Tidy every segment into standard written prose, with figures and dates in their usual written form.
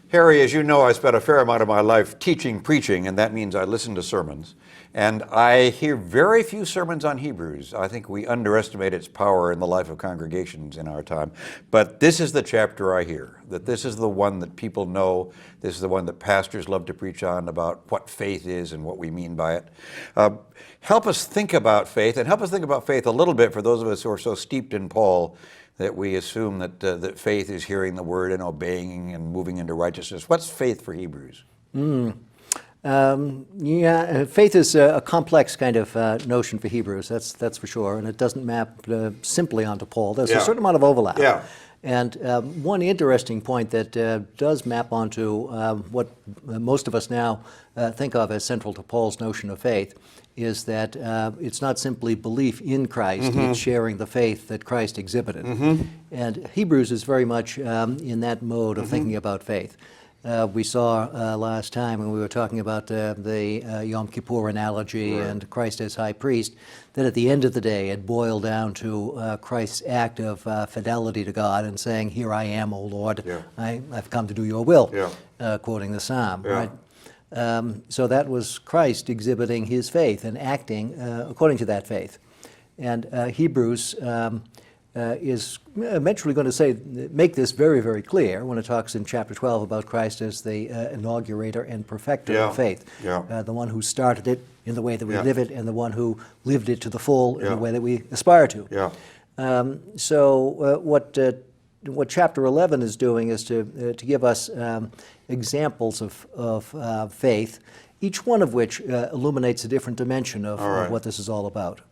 Harry, as you know, I spent a fair amount of my life teaching, preaching, and that means I listen to sermons. And I hear very few sermons on Hebrews. I think we underestimate its power in the life of congregations in our time. But this is the chapter I hear, that this is the one that people know. This is the one that pastors love to preach on, about what faith is and what we mean by it. Help us think about faith, and help us think about faith a little bit for those of us who are so steeped in Paul that we assume that faith is hearing the word and obeying and moving into righteousness. What's faith for Hebrews? Faith is a complex kind of notion for Hebrews, that's for sure, and it doesn't map simply onto Paul. There's a certain amount of overlap. Yeah. And one interesting point that does map onto what most of us now think of as central to Paul's notion of faith is that it's not simply belief in Christ, it's sharing the faith that Christ exhibited. And Hebrews is very much in that mode of thinking about faith. We saw last time when we were talking about the Yom Kippur analogy and Christ as high priest, that at the end of the day it boiled down to Christ's act of fidelity to God and saying, "Here I am, O Lord, I've come to do your will," quoting the Psalm. Right? So that was Christ exhibiting his faith and acting according to that faith. And Hebrews is eventually going to make this very, very clear when it talks in chapter 12 about Christ as the inaugurator and perfecter of faith, the one who started it in the way that we live it, and the one who lived it to the full in the way that we aspire to. So what chapter 11 is doing is to give us examples of faith, each one of which illuminates a different dimension of what this is all about.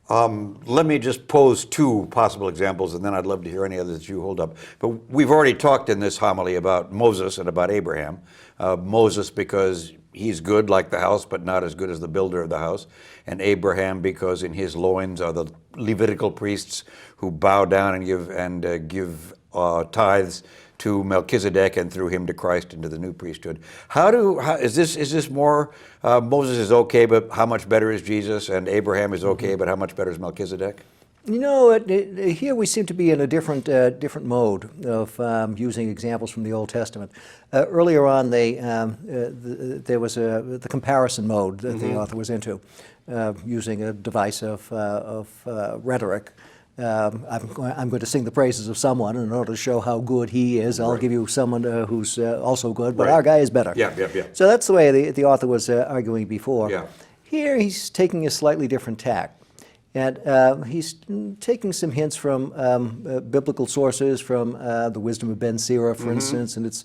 Let me just pose two possible examples, and then I'd love to hear any others that you hold up. But we've already talked in this homily about Moses and about Abraham. Moses because he's good like the house, but not as good as the builder of the house. And Abraham because in his loins are the Levitical priests who bow down and give tithes to Melchizedek, and through him to Christ into the new priesthood. Is this more Moses is okay, but how much better is Jesus? And Abraham is okay, but how much better is Melchizedek? You know, here we seem to be in a different mode of using examples from the Old Testament. Earlier on, there was the comparison mode that the author was into, using a device of rhetoric. I'm going to sing the praises of someone, and in order to show how good he is, I'll give you someone who's also good, but our guy is better. So that's the way the author was arguing before. Here he's taking a slightly different tack. And he's taking some hints from biblical sources, from the wisdom of Ben Sira, for instance, and its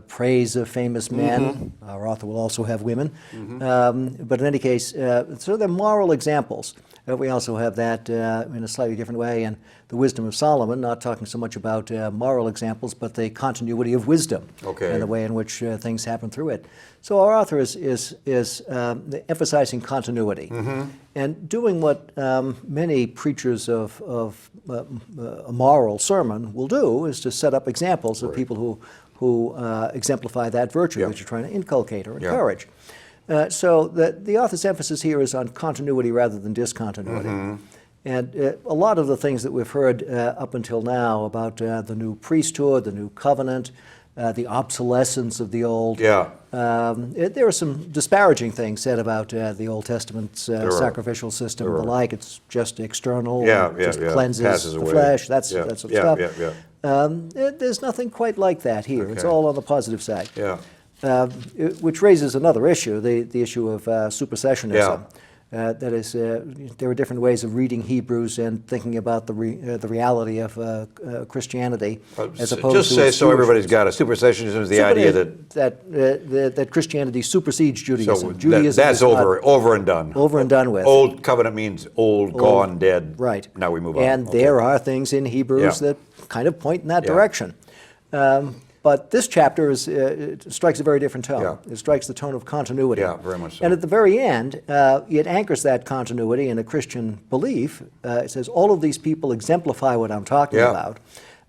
praise of famous men. Our author will also have women. But in any case, so they're moral examples. We also have that in a slightly different way in the wisdom of Solomon, not talking so much about moral examples, but the continuity of wisdom and the way in which things happen through it. So our author is emphasizing continuity and doing what many preachers of a moral sermon will do, is to set up examples of people who exemplify that virtue that you're trying to inculcate or encourage. So the author's emphasis here is on continuity rather than discontinuity. And a lot of the things that we've heard up until now about the new priesthood, the new covenant, the obsolescence of the old, there are some disparaging things said about the Old Testament's sacrificial system and the like. It's just external, just cleanses the flesh, that sort of stuff. There's nothing quite like that here. It's all on the positive side. Which raises another issue, the issue of supersessionism. That is, there are different ways of reading Hebrews and thinking about the reality of Christianity, as opposed just to say so everybody's got it. Supersessionism is the idea that Christianity supersedes Judaism. So Judaism that's over and done. Over and done with. Old covenant means old, gone, dead. Right. Now we move on. And there are things in Hebrews that kind of point in that direction. But this chapter it strikes a very different tone. It strikes the tone of continuity. Very much so. And at the very end, it anchors that continuity in a Christian belief. It says, all of these people exemplify what I'm talking about,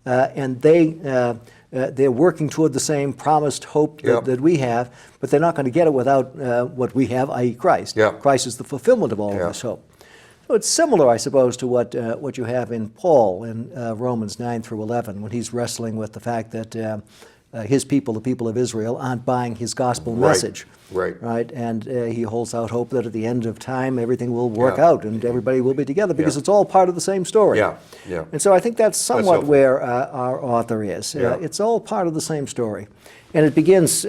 and they're working toward the same promised hope that we have, but they're not going to get it without what we have, i.e. Christ. Christ is the fulfillment of all of this hope. So it's similar, I suppose, to what you have in Paul in Romans 9 through 11, when he's wrestling with the fact that his people, the people of Israel, aren't buying his gospel Right. message. Right. And he holds out hope that at the end of time everything will work Yeah. out and everybody will be together because Yeah. it's all part of the same story. Yeah, yeah. And so I think that's somewhat helpful. where our author is. Yeah. It's all part of the same story. And it begins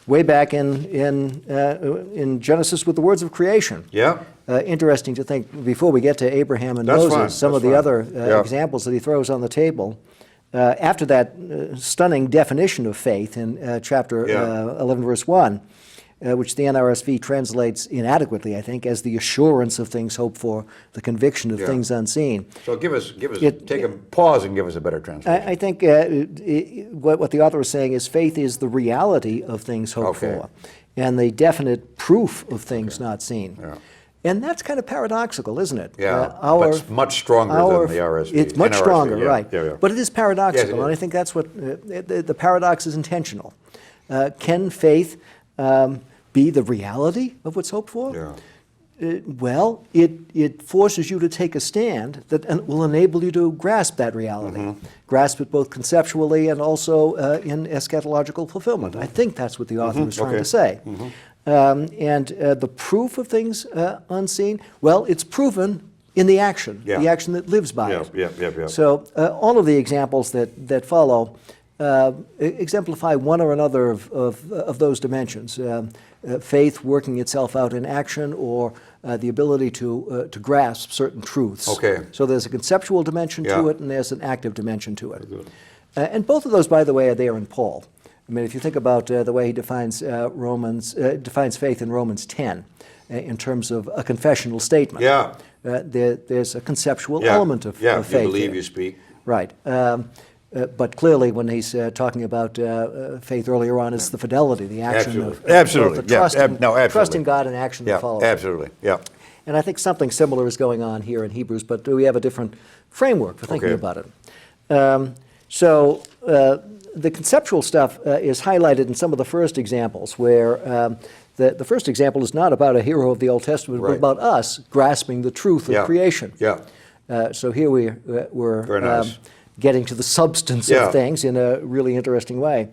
way back in Genesis with the words of creation. Yeah. Interesting to think, before we get to Abraham and That's Moses, fine, some that's of the fine. other Yeah. examples that he throws on the table. After that stunning definition of faith in chapter Yeah. 11, verse 1, which the NRSV translates inadequately, I think, as the assurance of things hoped for, the conviction of Yeah. things unseen. So give us, take a pause and give us a better translation. I think what the author is saying is faith is the reality of things hoped Okay. for and the definite proof of things not seen. Yeah. And that's kind of paradoxical, isn't it? Yeah, but it's much stronger than the RSV. It's much NRSV, stronger, yeah, right. yeah, yeah. But it is paradoxical, Yes, it and I is. think that's what the paradox is intentional. Can faith be the reality of what's hoped for? Yeah. Well, it forces you to take a stand that will enable you to grasp that reality, Mm-hmm. grasp it both conceptually and also in eschatological fulfillment. I think that's what the author is trying Okay. to say. And the proof of things unseen, well, it's proven in the action, Yeah. the action that lives by Yeah, it. yeah. So all of the examples that follow exemplify one or another of those dimensions. Faith working itself out in action, or the ability to grasp certain truths. Okay. So there's a conceptual dimension to Yeah. it, and there's an active dimension to it. And both of those, by the way, are there in Paul. I mean, if you think about the way he defines defines faith in Romans 10, in terms of a confessional statement. Yeah. There's a conceptual Yeah. element of Yeah, faith. you believe, there. you speak. Right. But clearly, when he's talking about faith earlier on, it's the fidelity, the action Absolutely. of Absolutely. the Yeah. trust, Absolutely. trust in God and action Yeah, that follows. absolutely. Yeah. And I think something similar is going on here in Hebrews, but we have a different framework for thinking Okay. about it. So the conceptual stuff is highlighted in some of the first examples, where the first example is not about a hero of the Old Testament, but Right. about us grasping the truth of Yeah. creation. Yeah. So here we're Very nice. getting to the substance Yeah. of things in a really interesting way.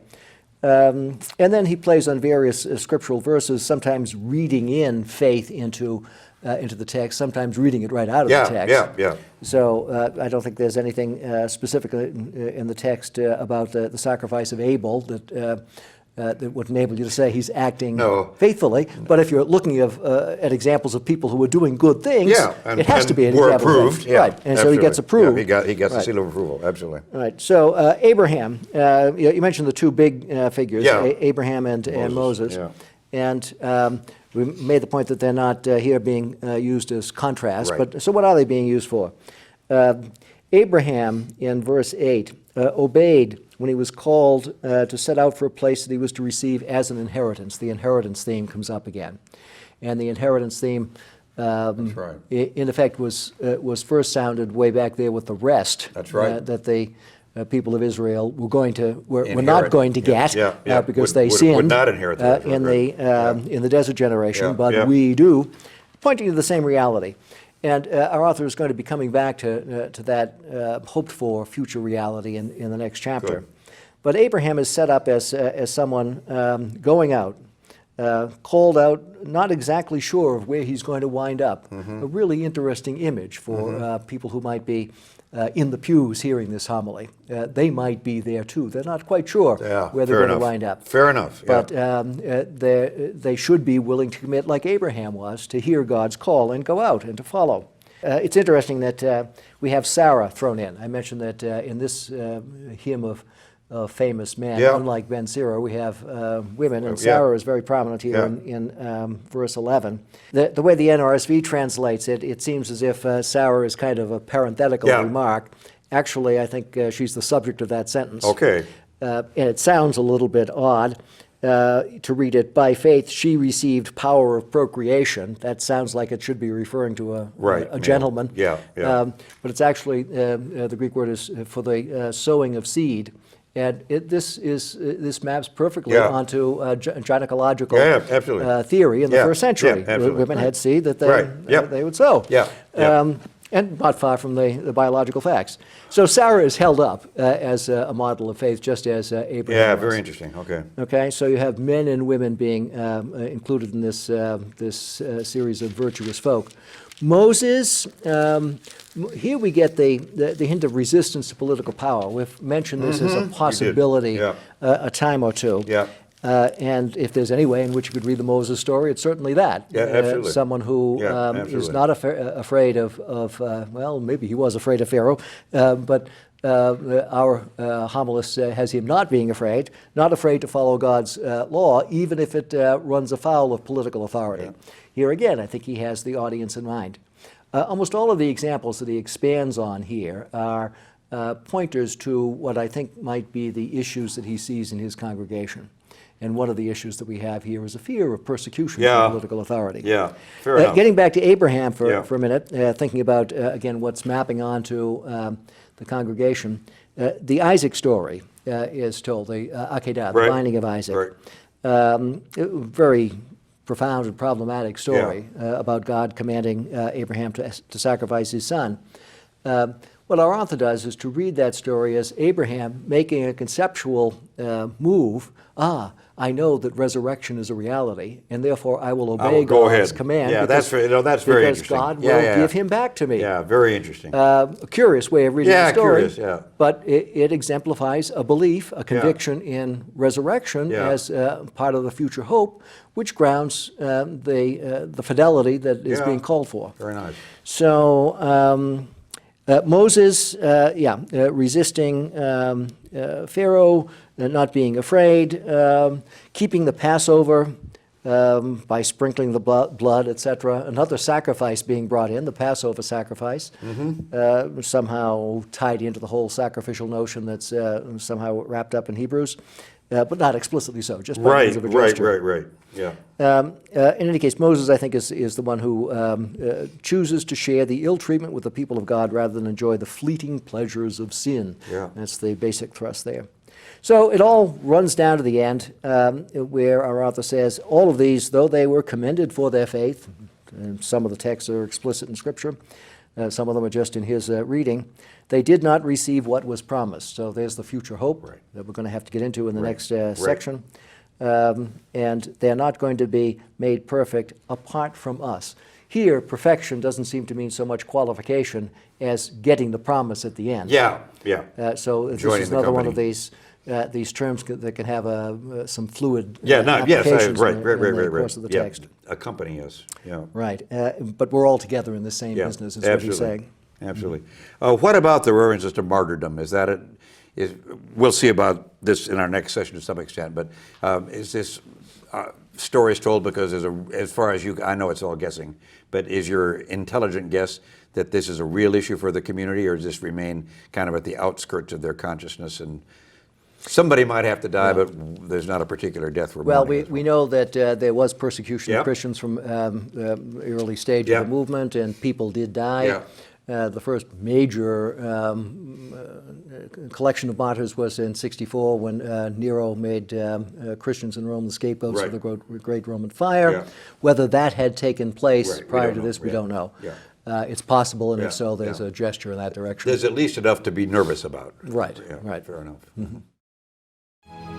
And then he plays on various scriptural verses, sometimes reading in faith into the text, sometimes reading it right out of Yeah, the text. yeah. So I don't think there's anything specific in the text about the sacrifice of Abel that would enable you to say he's acting No. faithfully. But if you're looking at examples of people who are doing good things, Yeah, it has to be an were example of approved. faith. Yeah, Right, and so he gets absolutely. approved. Yeah, he gets the Right. seal of approval. Absolutely. Right. So Abraham, you mentioned the two big figures, Yeah. Abraham and Moses. yeah. And we made the point that they're not here being used as contrast. Right. But so what are they being used for? Abraham, in verse 8, obeyed when he was called to set out for a place that he was to receive as an inheritance. The inheritance theme comes up again. And the inheritance theme, That's right. in effect, was first sounded way back there with the rest. That's right. That the people of Israel were not Inherit. going to Yeah, get yeah. because Would- they would sinned not inherit the rest, in right. the desert generation, Yeah, but yeah. we do, pointing to the same reality. And our author is going to be coming back to that hoped-for future reality in the next chapter. Good. But Abraham is set up as someone going out, called out, not exactly sure of where he's going to wind up. Mm-hmm. A really interesting image for people who might be in the pews hearing this homily. They might be there too. They're not quite sure Yeah, where they're fair going to enough. wind up. Fair enough. Yeah. But they should be willing to commit, like Abraham was, to hear God's call and go out and to follow. It's interesting that we have Sarah thrown in. I mentioned that in this hymn of famous men, Yeah. unlike Ben Sira, we have women, and Yeah. Sarah is very prominent here Yeah. in verse 11. The way the NRSV translates it, it seems as if Sarah is kind of a parenthetical Yeah. remark. Actually, I think she's the subject of that sentence. Okay. And it sounds a little bit odd to read it, by faith she received power of procreation. That sounds like it should be referring to a Right, gentleman. yeah, yeah. But it's actually, the Greek word is for the sowing of seed. And this maps perfectly Yeah. onto gynecological Yeah, absolutely. theory in the Yeah, first century. yeah, absolutely. Women had seed that Right, yep. they would sow. Yeah, yeah. And not far from the biological facts. So Sarah is held up as a model of faith, just as Abraham Yeah, was. very interesting. Okay. Okay, so you have men and women being included in this series of virtuous folk. Moses, here we get the hint of resistance to political power. We've mentioned this as a possibility Yeah. a time or two. Yeah. And if there's any way in which you could read the Moses story, it's certainly that. Yeah, absolutely. Someone who Yeah, is absolutely. not afraid of well, maybe he was afraid of Pharaoh, but our homilist has him not being afraid, not afraid to follow God's law, even if it runs afoul of political authority. Yeah. Here again, I think he has the audience in mind. Almost all of the examples that he expands on here are pointers to what I think might be the issues that he sees in his congregation. And one of the issues that we have here is a fear of persecution Yeah. from political authority. Yeah, fair enough. Getting back to Abraham for Yeah. a minute, thinking about, again, what's mapping onto the congregation, the Isaac story is told, the Akedah, the Right. binding of Isaac. Right. Very profound and problematic story about God commanding Abraham to sacrifice his son. What our author does is to read that story as Abraham making a conceptual move. I know that resurrection is a reality, and therefore I will obey go God's ahead. command. Yeah, because, that's very because interesting. God Yeah, will yeah. give him back to me. Yeah, very interesting. A curious way of reading Yeah, the story, curious, yeah. but it exemplifies a belief, a conviction in resurrection Yeah. as part of the future hope, which grounds the fidelity that is Yeah. being called for. Very nice. So Moses, resisting Pharaoh, not being afraid, keeping the Passover by sprinkling the blood, etc. Another sacrifice being brought in, the Passover sacrifice, somehow tied into the whole sacrificial notion that's somehow wrapped up in Hebrews, but not explicitly so, just by means Right, of a right, gesture. right. Yeah. In any case, Moses, I think, is the one who chooses to share the ill treatment with the people of God rather than enjoy the fleeting pleasures of sin. Yeah. That's the basic thrust there. So it all runs down to the end, where our author says, all of these, though they were commended for their faith, and some of the texts are explicit in Scripture, some of them are just in his reading, they did not receive what was promised. So there's the future hope that we're going to have to get into in the next section. And they're not going to be made perfect apart from us. Here, perfection doesn't seem to mean so much qualification as getting the promise at the end. Yeah, yeah. So this Joining is the another one company. of these terms that can have some fluid Yeah, no, yes, applications right, in right, right, the right, course of the yeah. text. Accompany us, yeah. Right, but we're all together in the same Yeah, business, is what he's saying. Absolutely. What about the references to martyrdom? Is that we'll see about this in our next session to some extent, but is this stories told because as far as I know it's all guessing, but is your intelligent guess that this is a real issue for the community, or does this remain kind of at the outskirts of their consciousness and somebody might have to die, but there's not a particular death we're Well, mourning. we know that there was persecution Yeah. of Christians from the early stage Yeah. of the movement, and people did die. Yeah. The first major collection of martyrs was in 64 when Nero made Christians in Rome the scapegoats of Right. the Great Roman Fire. Yeah. Whether that had taken place Right, we prior don't to know. this, we Yeah. don't know. Yeah. It's possible, and Yeah, if so, there's yeah. a gesture in that direction. There's at least enough to be nervous about. Right, Yeah, right. Fair enough.